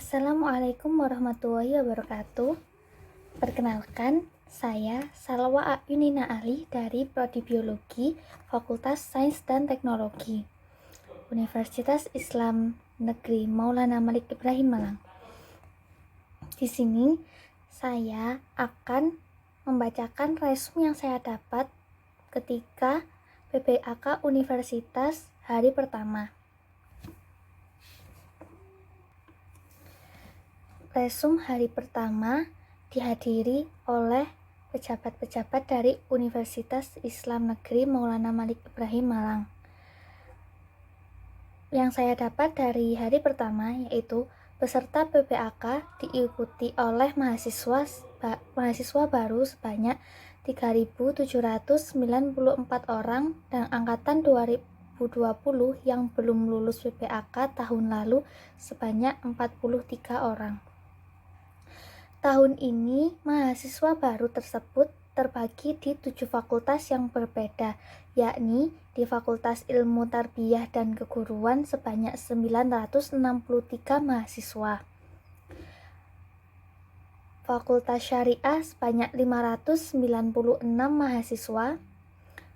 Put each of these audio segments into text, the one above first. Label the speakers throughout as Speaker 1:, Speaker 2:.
Speaker 1: Assalamualaikum warahmatullahi wabarakatuh. Perkenalkan, saya Salwa Yunina Ali dari Prodi Biologi, Fakultas Sains dan Teknologi, Universitas Islam Negeri Maulana Malik Ibrahim Malang. Di sini saya akan membacakan resume yang saya dapat ketika PBAK Universitas hari pertama. Resume hari pertama dihadiri oleh pejabat-pejabat dari Universitas Islam Negeri Maulana Malik Ibrahim Malang. Yang saya dapat dari hari pertama yaitu peserta PBAK diikuti oleh mahasiswa baru sebanyak 3.794 orang dan angkatan 2020 yang belum lulus PBAK tahun lalu sebanyak 43 orang. Tahun ini, mahasiswa baru tersebut terbagi di 7 fakultas yang berbeda, yakni di Fakultas Ilmu Tarbiyah dan Keguruan sebanyak 963 mahasiswa, Fakultas Syariah sebanyak 596 mahasiswa,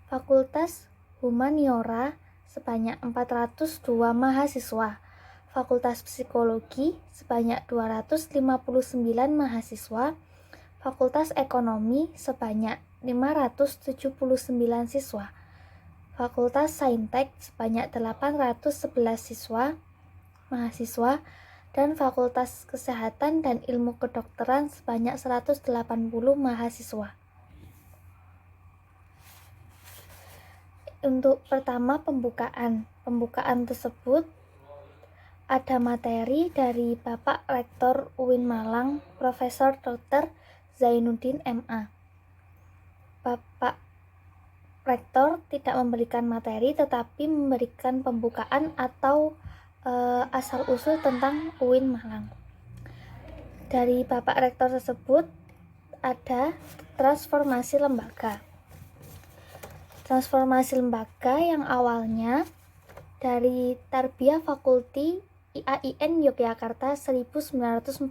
Speaker 1: Fakultas Humaniora sebanyak 402 mahasiswa, Fakultas Psikologi sebanyak 259 mahasiswa, Fakultas Ekonomi sebanyak 579 siswa, Fakultas Saintek sebanyak 811 mahasiswa, dan Fakultas Kesehatan dan Ilmu Kedokteran sebanyak 180 mahasiswa. Untuk pertama pembukaan tersebut ada materi dari Bapak Rektor UIN Malang, Profesor Dr. Zainuddin MA. Bapak Rektor tidak memberikan materi tetapi memberikan pembukaan atau asal-usul tentang UIN Malang. Dari Bapak Rektor tersebut ada transformasi lembaga. Transformasi lembaga yang awalnya dari Tarbiyah Fakulti IAIN Yogyakarta 1941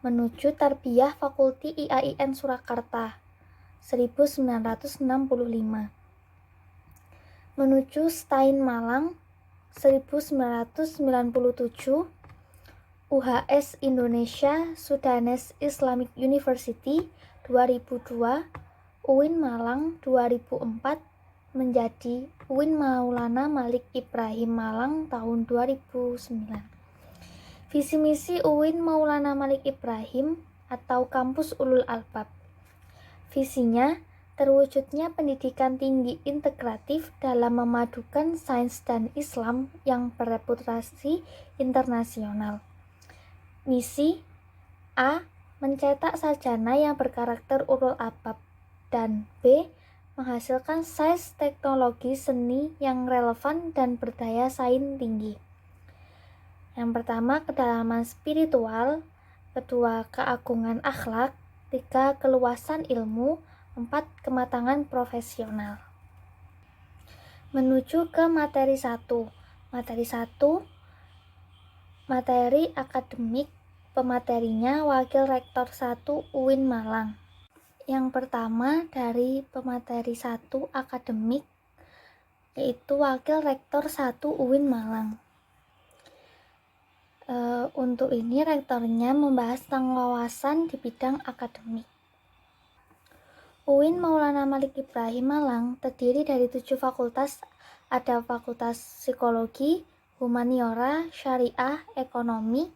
Speaker 1: menuju Tarbiyah Fakulti IAIN Surakarta 1965, menuju STAIN Malang 1997, UHS Indonesia Sudanese Islamic University 2002, UIN Malang 2004 menjadi UIN Maulana Malik Ibrahim Malang tahun 2009. Visi misi UIN Maulana Malik Ibrahim atau Kampus Ulul Albab. Visinya terwujudnya pendidikan tinggi integratif dalam memadukan sains dan Islam yang bereputasi internasional. Misi A. Mencetak sarjana yang berkarakter ulul albab, dan B. Menghasilkan sains teknologi seni yang relevan dan berdaya saing tinggi. Yang pertama, kedalaman spiritual, kedua, keagungan akhlak, tiga, keluasan ilmu, empat, kematangan profesional. Menuju ke materi 1. Materi akademik, pematerinya Wakil Rektor 1 UIN Malang. Yang pertama dari pemateri 1 akademik yaitu Wakil Rektor 1 UIN Malang. Untuk ini rektornya membahas tentang wawasan di bidang akademik. UIN Maulana Malik Ibrahim Malang terdiri dari 7 fakultas, ada Fakultas Psikologi, Humaniora, Syariah, Ekonomi,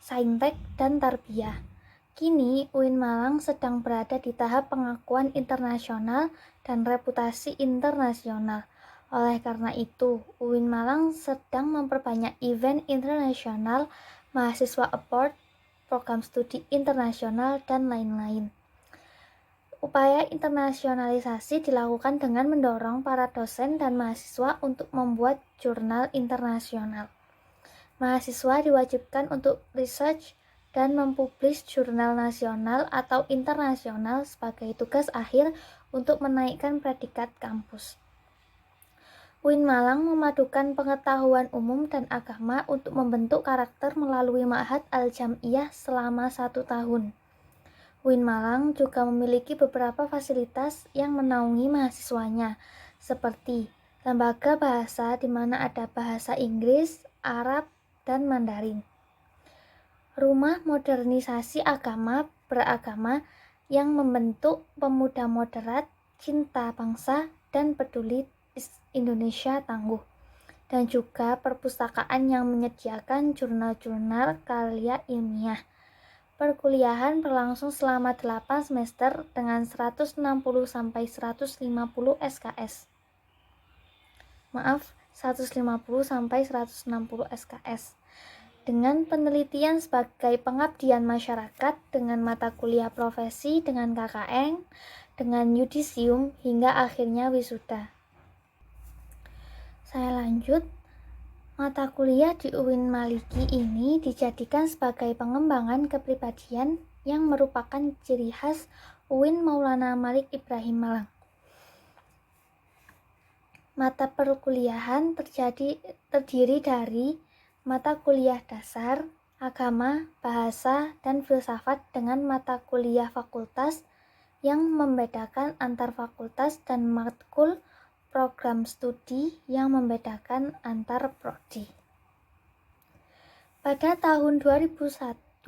Speaker 1: Saintek, dan Tarbiyah. Kini, UIN Malang sedang berada di tahap pengakuan internasional dan reputasi internasional. Oleh karena itu, UIN Malang sedang memperbanyak event internasional, mahasiswa award, program studi internasional, dan lain-lain. Upaya internasionalisasi dilakukan dengan mendorong para dosen dan mahasiswa untuk membuat jurnal internasional. Mahasiswa diwajibkan untuk research dan mempublish jurnal nasional atau internasional sebagai tugas akhir untuk menaikkan predikat kampus. UIN Malang memadukan pengetahuan umum dan agama untuk membentuk karakter melalui Ma'had Al-Jam'iyah selama 1 tahun. UIN Malang juga memiliki beberapa fasilitas yang menaungi mahasiswanya, seperti lembaga bahasa di mana ada bahasa Inggris, Arab, dan Mandarin. Rumah modernisasi agama beragama yang membentuk pemuda moderat, cinta bangsa, dan peduli Indonesia tangguh. Dan juga perpustakaan yang menyediakan jurnal-jurnal karya ilmiah. Perkuliahan berlangsung selama 8 semester dengan 160-150 SKS. 150-160 SKS. Dengan penelitian sebagai pengabdian masyarakat dengan mata kuliah profesi dengan KKN, dengan yudisium hingga akhirnya wisuda. Saya lanjut. Mata kuliah di UIN Maliki ini dijadikan sebagai pengembangan kepribadian yang merupakan ciri khas UIN Maulana Malik Ibrahim Malang. Mata perkuliahan terdiri dari mata kuliah dasar, agama, bahasa, dan filsafat dengan mata kuliah fakultas yang membedakan antar fakultas dan matkul program studi yang membedakan antar prodi. Pada tahun 2021,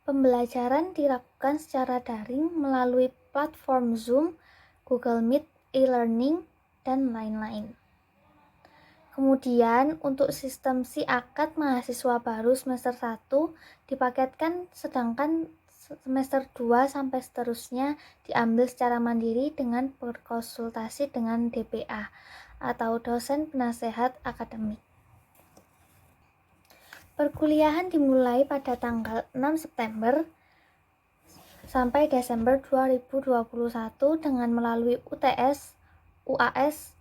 Speaker 1: pembelajaran dilakukan secara daring melalui platform Zoom, Google Meet, e-learning, dan lain-lain. Kemudian untuk sistem si-akad mahasiswa baru semester 1 dipaketkan, sedangkan semester 2 sampai seterusnya diambil secara mandiri dengan berkonsultasi dengan DPA atau dosen penasehat akademik. Perkuliahan dimulai pada tanggal 6 September sampai Desember 2021 dengan melalui UTS, UAS.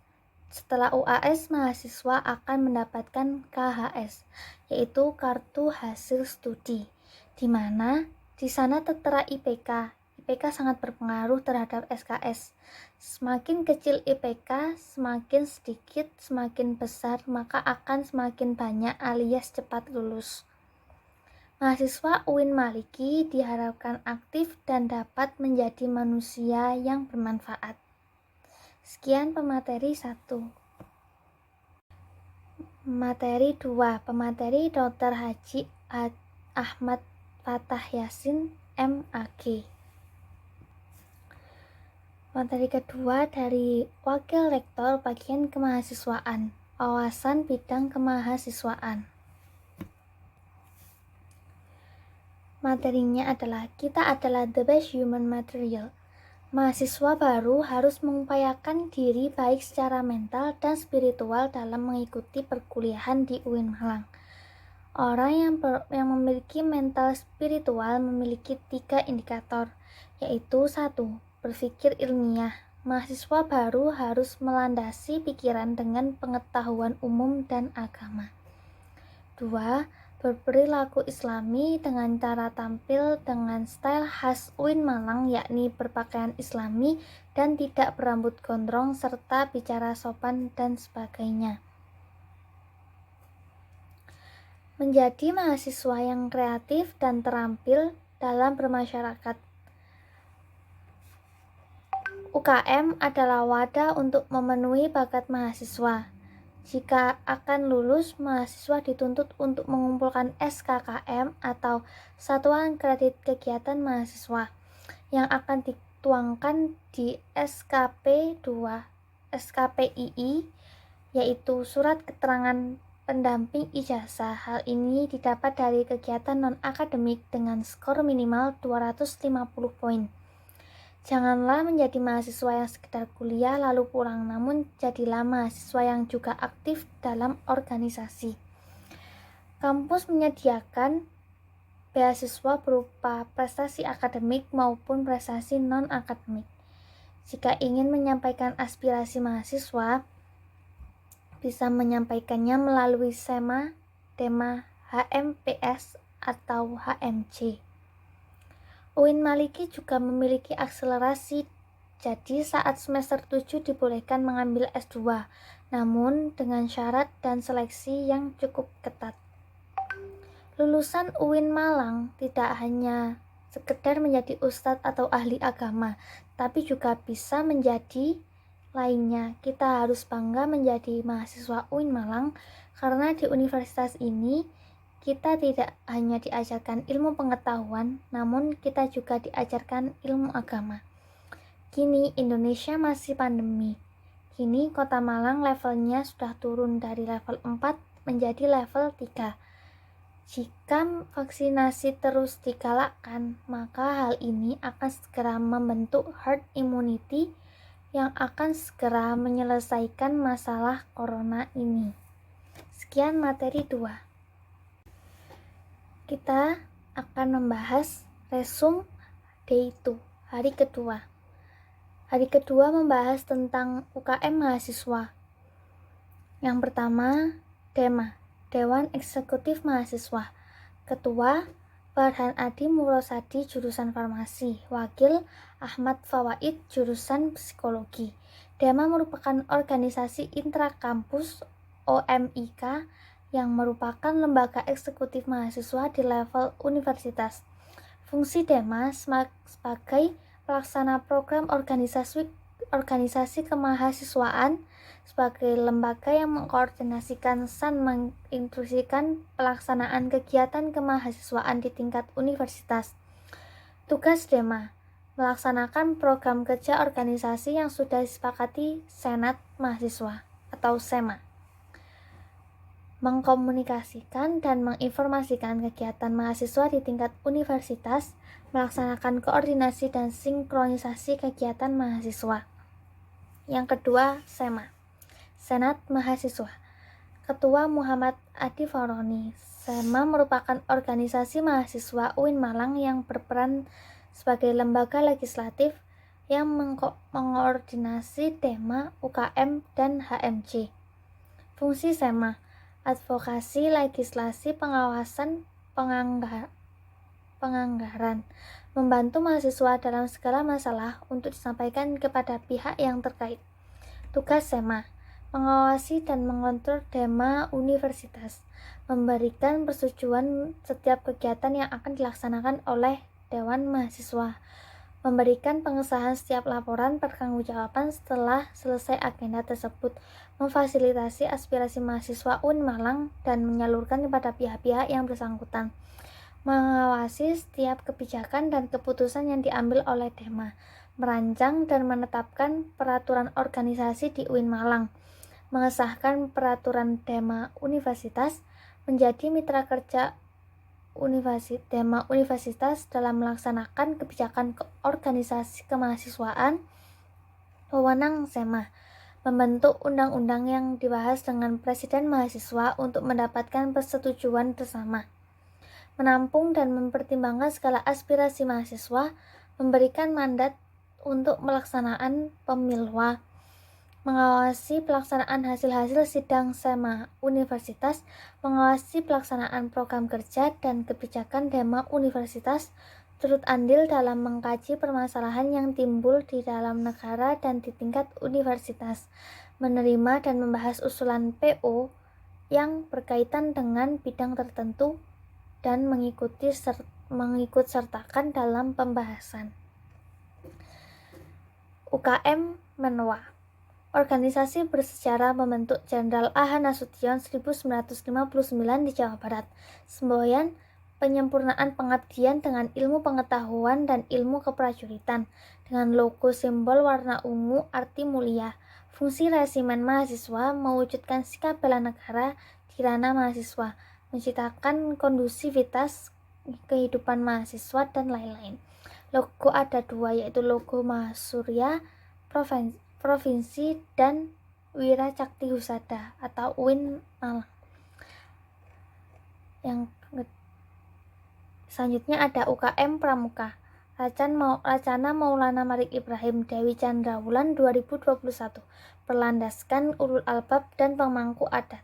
Speaker 1: Setelah UAS, mahasiswa akan mendapatkan KHS, yaitu kartu hasil studi, di mana di sana tertera IPK. IPK sangat berpengaruh terhadap SKS. Semakin kecil IPK, semakin sedikit, semakin besar, maka akan semakin banyak alias cepat lulus. Mahasiswa UIN Maliki diharapkan aktif dan dapat menjadi manusia yang bermanfaat. Sekian pemateri 1. Materi 2. Pemateri Dr. Haji Ahmad Fatah Yasin, MAG. Materi kedua dari Wakil Rektor Bagian Kemahasiswaan, Wawasan Bidang Kemahasiswaan. Materinya adalah kita adalah the best human material. Mahasiswa baru harus mengupayakan diri baik secara mental dan spiritual dalam mengikuti perkuliahan di UIN Malang. Orang yang memiliki mental spiritual memiliki 3 indikator, yaitu 1. Berpikir ilmiah. Mahasiswa baru harus melandasi pikiran dengan pengetahuan umum dan agama. 2. Berperilaku islami dengan cara tampil dengan style khas UIN Malang, yakni berpakaian islami dan tidak berambut gondrong serta bicara sopan dan sebagainya. Menjadi mahasiswa yang kreatif dan terampil dalam bermasyarakat. UKM adalah wadah untuk memenuhi bakat mahasiswa. Jika akan lulus, mahasiswa dituntut untuk mengumpulkan SKKM atau Satuan Kredit Kegiatan Mahasiswa yang akan dituangkan di SKP 2 SKPII, yaitu Surat Keterangan Pendamping Ijazah. Hal ini didapat dari kegiatan non-akademik dengan skor minimal 250 poin. Janganlah menjadi mahasiswa yang sekedar kuliah lalu pulang, namun jadilah mahasiswa yang juga aktif dalam organisasi. Kampus menyediakan beasiswa berupa prestasi akademik maupun prestasi non-akademik. Jika ingin menyampaikan aspirasi mahasiswa, bisa menyampaikannya melalui SEMA, DEMA, HMPS, atau HMC. UIN Maliki juga memiliki akselerasi Jadi saat semester 7 dibolehkan mengambil S2, namun dengan syarat dan seleksi yang cukup ketat. Lulusan UIN Malang tidak hanya sekedar menjadi ustadz atau ahli agama, tapi juga bisa menjadi lainnya. Kita harus bangga menjadi mahasiswa UIN Malang karena di universitas ini kita tidak hanya diajarkan ilmu pengetahuan, namun kita juga diajarkan ilmu agama. Kini Indonesia masih pandemi. Kini Kota Malang levelnya sudah turun dari level 4 menjadi level 3. Jika vaksinasi terus digalakkan, maka hal ini akan segera membentuk herd immunity yang akan segera menyelesaikan masalah corona ini. Sekian materi 2. Kita akan membahas resume day 2, hari kedua. Hari kedua membahas tentang UKM mahasiswa. Yang pertama, DEMA, Dewan Eksekutif Mahasiswa. Ketua, Farhan Adi Murosadi, jurusan Farmasi. Wakil, Ahmad Fawaid, jurusan Psikologi. DEMA merupakan organisasi intrakampus OMIK yang merupakan lembaga eksekutif mahasiswa di level universitas. Fungsi DEMA sebagai pelaksana program organisasi kemahasiswaan, sebagai lembaga yang mengkoordinasikan dan menginstruksikan pelaksanaan kegiatan kemahasiswaan di tingkat universitas. Tugas DEMA melaksanakan program kerja organisasi yang sudah disepakati Senat Mahasiswa atau SEMA, mengkomunikasikan dan menginformasikan kegiatan mahasiswa di tingkat universitas, melaksanakan koordinasi dan sinkronisasi kegiatan mahasiswa. Yang kedua, SEMA, Senat Mahasiswa. Ketua Muhammad Adi Faroni. SEMA merupakan organisasi mahasiswa UIN Malang yang berperan sebagai lembaga legislatif yang mengoordinasi DEMA, UKM, dan HMJ. Fungsi SEMA: advokasi, legislasi, pengawasan, penganggaran, membantu mahasiswa dalam segala masalah untuk disampaikan kepada pihak yang terkait. Tugas SEMA: mengawasi dan mengontrol DEMA universitas, memberikan persetujuan setiap kegiatan yang akan dilaksanakan oleh Dewan Mahasiswa, memberikan pengesahan setiap laporan pertanggungjawaban setelah selesai agenda tersebut, memfasilitasi aspirasi mahasiswa UIN Malang dan menyalurkan kepada pihak-pihak yang bersangkutan, mengawasi setiap kebijakan dan keputusan yang diambil oleh DEMA, merancang dan menetapkan peraturan organisasi di UIN Malang, mengesahkan peraturan DEMA universitas, menjadi mitra kerja DEMA universitas dalam melaksanakan kebijakan organisasi kemahasiswaan. Wewenang SEMA: membentuk undang-undang yang dibahas dengan presiden mahasiswa untuk mendapatkan persetujuan bersama, menampung dan mempertimbangkan segala aspirasi mahasiswa, memberikan mandat untuk pelaksanaan pemilu, mengawasi pelaksanaan hasil-hasil sidang SEMA universitas, mengawasi pelaksanaan program kerja dan kebijakan DEMA universitas, turut andil dalam mengkaji permasalahan yang timbul di dalam negara dan di tingkat universitas, menerima dan membahas usulan PO yang berkaitan dengan bidang tertentu dan mengikut sertakan dalam pembahasan. UKM Menwa, organisasi bersejarah membentuk Jenderal A.H. Nasution 1959 di Jawa Barat. Semboyan: penyempurnaan pengabdian dengan ilmu pengetahuan dan ilmu keprajuritan, dengan logo simbol warna ungu arti mulia. Fungsi resimen mahasiswa: mewujudkan sikap bela negara di ranah mahasiswa, menciptakan kondusivitas kehidupan mahasiswa, dan lain-lain. Logo ada 2, yaitu logo Mahasurya Provinsi dan Wira Cakti Husada atau UIN Malang. Yang selanjutnya ada UKM Pramuka, Racana Maulana Marik Ibrahim Dewi Chandrawulan 2021, berlandaskan ulul albab dan pemangku adat.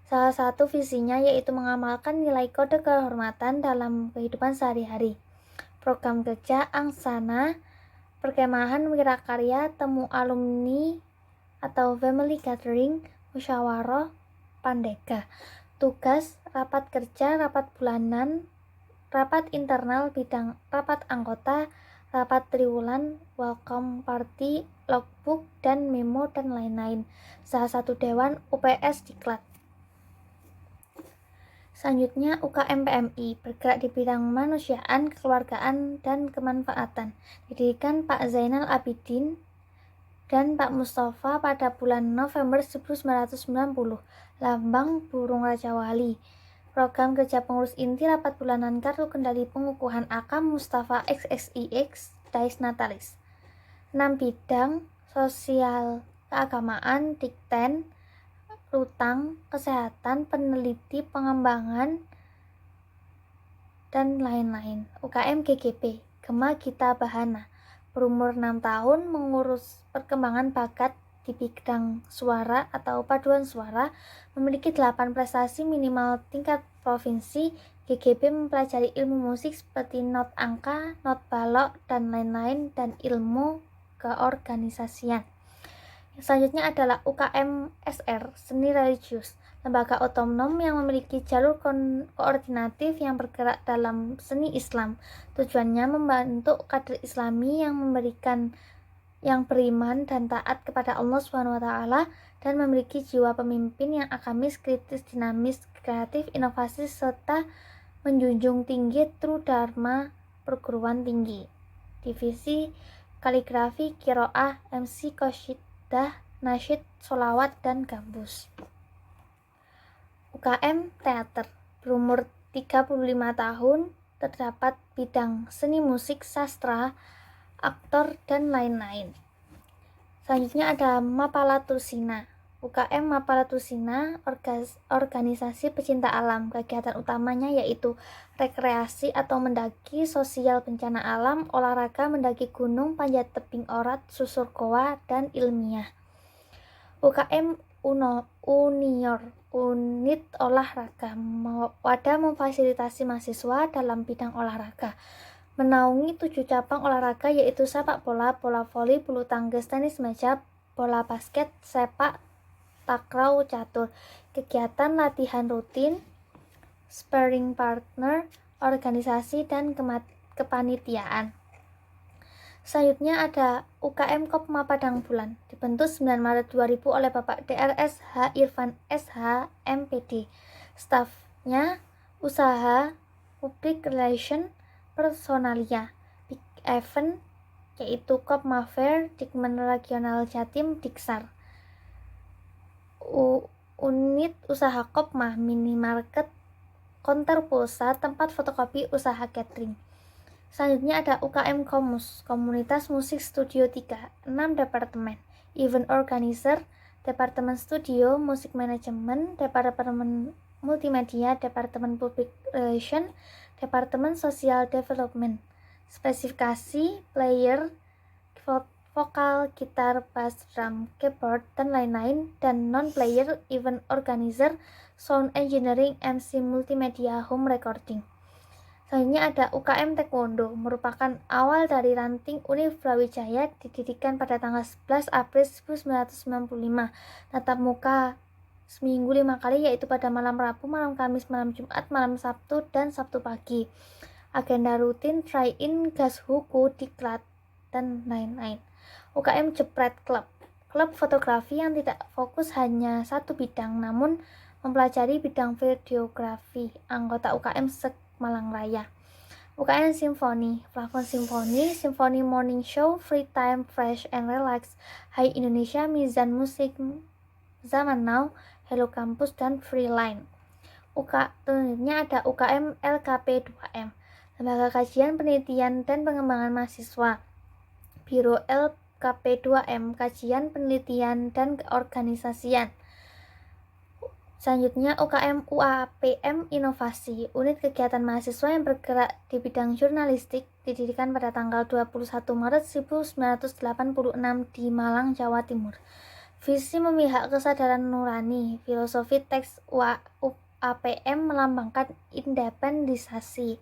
Speaker 1: Salah satu visinya yaitu mengamalkan nilai kode kehormatan dalam kehidupan sehari-hari. Program kerja Angsana perkemahan wirakarya, temu alumni atau family gathering, musyawarah, pandega. Tugas, rapat kerja, rapat bulanan, rapat internal bidang, rapat anggota, rapat triwulan, welcome party, logbook, dan memo, dan lain-lain. Salah satu dewan UPS Diklat. Selanjutnya UKM PMI, bergerak di bidang kemanusiaan, kekeluargaan, dan kemanfaatan. Didirikan Pak Zainal Abidin dan Pak Mustafa pada bulan November 1990. Lambang burung Raja Wali. Program kerja pengurus inti rapat bulanan kartu kendali pengukuhan AKAM Mustafa XXIX Dais Natalis. 6 bidang sosial keagamaan, dikten, rutang, kesehatan, peneliti, pengembangan, dan lain-lain. UKM GGB, Gema Gita Bahana, berumur 6 tahun, mengurus perkembangan bakat di bidang suara atau paduan suara, memiliki 8 prestasi minimal tingkat provinsi. GGB mempelajari ilmu musik seperti not angka, not balok, dan lain-lain, dan ilmu keorganisasian. Selanjutnya adalah UKM SR, Seni Religius, lembaga otonom yang memiliki jalur koordinatif yang bergerak dalam seni Islam. Tujuannya membentuk kader Islami yang beriman dan taat kepada Allah SWT dan memiliki jiwa pemimpin yang agamis, kritis, dinamis, kreatif, inovatif, serta menjunjung tinggi True Dharma perguruan tinggi. Divisi kaligrafi, kiroah, MC, qasidah, nasyid, sholawat, dan gambus. UKM teater, berumur 35 tahun, terdapat bidang seni musik, sastra, aktor, dan lain-lain. Selanjutnya ada Mapala Tursina. UKM Mapala Tursina, organisasi pecinta alam. Kegiatan utamanya yaitu rekreasi atau mendaki, sosial bencana alam, olahraga, mendaki gunung, panjat tebing orat, susur goa, dan ilmiah. UKM Unior, unit olahraga, wadah memfasilitasi mahasiswa dalam bidang olahraga. Menaungi 7 cabang olahraga yaitu sepak bola, bola voli, bulu tangkis, tenis meja, bola basket, sepak takraw, catur. Kegiatan latihan rutin, sparring partner, organisasi, dan kepanitiaan. Selanjutnya ada UKM Kopma Padang Bulan, dibentuk 9 Maret 2000 oleh Bapak DRS H. Irfan SH, MPD. Stafnya usaha, public relation, personalia, big event, yaitu Kopma Fair, Dikmen Regional Jatim, Diksar. Unit usaha Kopma, minimarket, konter pulsa, tempat fotokopi, usaha catering. Selanjutnya ada UKM Komus, Komunitas Musik Studio 3, 6 departemen, event organizer, departemen studio, musik manajemen, departemen multimedia, departemen public relation, departemen social development. Spesifikasi, player, vokal, gitar, bass, drum, keyboard, dan lain-lain, dan non-player, event organizer, sound engineering, MC multimedia, home recording. Selanjutnya ada UKM Taekwondo, merupakan awal dari ranting Univ Brawijaya, didirikan pada tanggal 11 April 1995. Tatap muka seminggu 5 kali, yaitu pada malam Rabu, malam Kamis, malam Jumat, malam Sabtu, dan Sabtu pagi. Agenda rutin, try-in, gas huku, diklat, dan lain-lain. UKM Jepret Club, klub fotografi yang tidak fokus hanya satu bidang, namun mempelajari bidang videografi. Anggota UKM Malang Raya. UKM Simfoni, Plafon Simfoni, Simfoni Morning Show, Free Time, Fresh and Relax, Hai Indonesia, Mizan Musik, Zaman Now, Hello Campus, dan Freeline. Selanjutnya ada UKM LKP 2M, Lembaga Kajian Penelitian dan Pengembangan Mahasiswa. Biro LKP 2M, Kajian Penelitian dan Keorganisasian. Selanjutnya UKM UAPM Inovasi, unit kegiatan mahasiswa yang bergerak di bidang jurnalistik, didirikan pada tanggal 21 Maret 1986 di Malang, Jawa Timur. Visi memihak kesadaran nurani, filosofi teks UAPM melambangkan independisasi.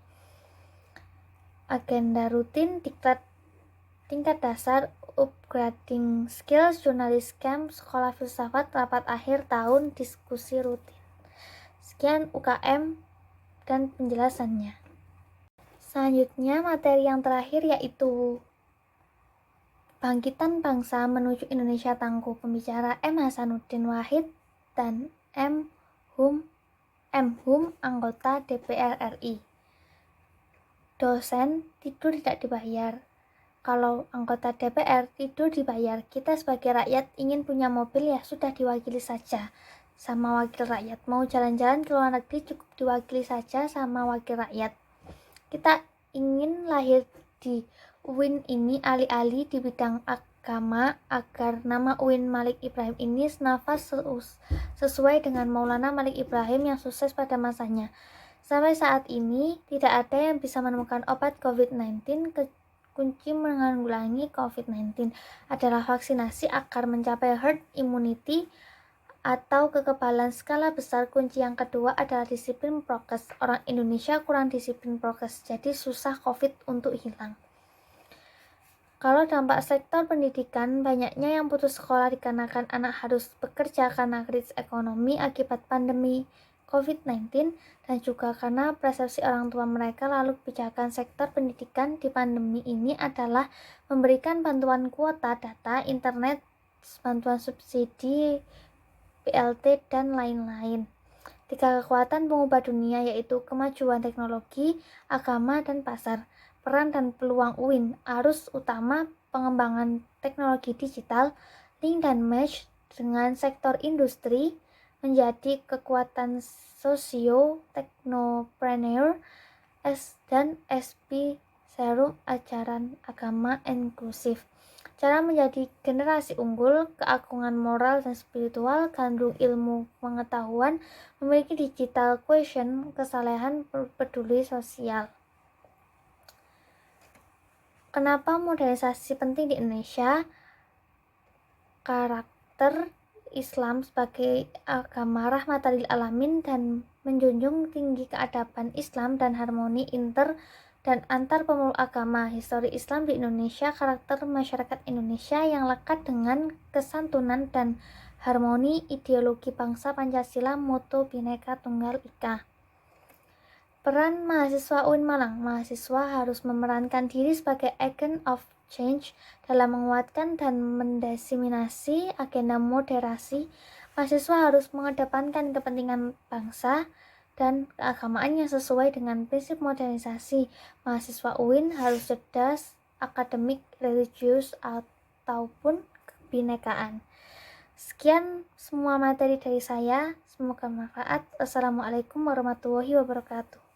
Speaker 1: Agenda rutin, diklat tingkat dasar, upgrading skills, jurnalis camp, sekolah filsafat, rapat akhir tahun, diskusi rutin. Sekian UKM dan penjelasannya. Selanjutnya materi yang terakhir yaitu Bangkitan Bangsa Menuju Indonesia Tangguh. Pembicara M. Hasanuddin Wahid dan M. Hum, anggota DPR RI. Dosen tidur tidak dibayar. Kalau anggota DPR tidur dibayar. Kita sebagai rakyat ingin punya mobil, ya sudah diwakili saja sama wakil rakyat. Mau jalan-jalan ke luar negeri cukup diwakili saja sama wakil rakyat. Kita ingin lahir di UIN ini alih-alih di bidang agama agar nama UIN Malik Ibrahim ini senafas sesuai dengan Maulana Malik Ibrahim yang sukses pada masanya. Sampai saat ini tidak ada yang bisa menemukan obat COVID-19. Kunci menanggulangi COVID-19 adalah vaksinasi agar mencapai herd immunity atau kekebalan skala besar. Kunci yang kedua adalah disiplin prokes. Orang Indonesia kurang disiplin prokes, jadi susah COVID untuk hilang. Kalau dampak sektor pendidikan, banyaknya yang putus sekolah dikarenakan anak harus bekerja karena krisis ekonomi akibat pandemi COVID-19 dan juga karena persepsi orang tua mereka. Lalu kebijakan sektor pendidikan di pandemi ini adalah memberikan bantuan kuota data, internet, bantuan subsidi, BLT, dan lain-lain. 3 kekuatan pengubah dunia yaitu kemajuan teknologi, agama, dan pasar. Peran dan peluang UIN, arus utama pengembangan teknologi digital, link dan match dengan sektor industri, menjadi kekuatan sosio-teknopreneur, dan SP Serum ajaran agama inklusif. Cara menjadi generasi unggul, keagungan moral dan spiritual, kandung ilmu pengetahuan, memiliki digital quotient, kesalehan, peduli sosial. Kenapa modernisasi penting di Indonesia? Karakter Islam sebagai agama rahmatan lil alamin dan menjunjung tinggi keadaban Islam dan harmoni inter dan antar pemeluk agama. Histori Islam di Indonesia, karakter masyarakat Indonesia yang lekat dengan kesantunan dan harmoni, ideologi bangsa Pancasila, moto Bhinneka Tunggal Ika. Peran mahasiswa UIN Malang. Mahasiswa harus memerankan diri sebagai agent of change dalam menguatkan dan mendiseminasi agenda moderasi. Mahasiswa harus mengedepankan kepentingan bangsa dan keagamaan yang sesuai dengan prinsip modernisasi. Mahasiswa UIN harus cerdas, akademik, religius, ataupun kebinekaan. Sekian semua materi dari saya. Semoga bermanfaat. Assalamualaikum warahmatullahi wabarakatuh.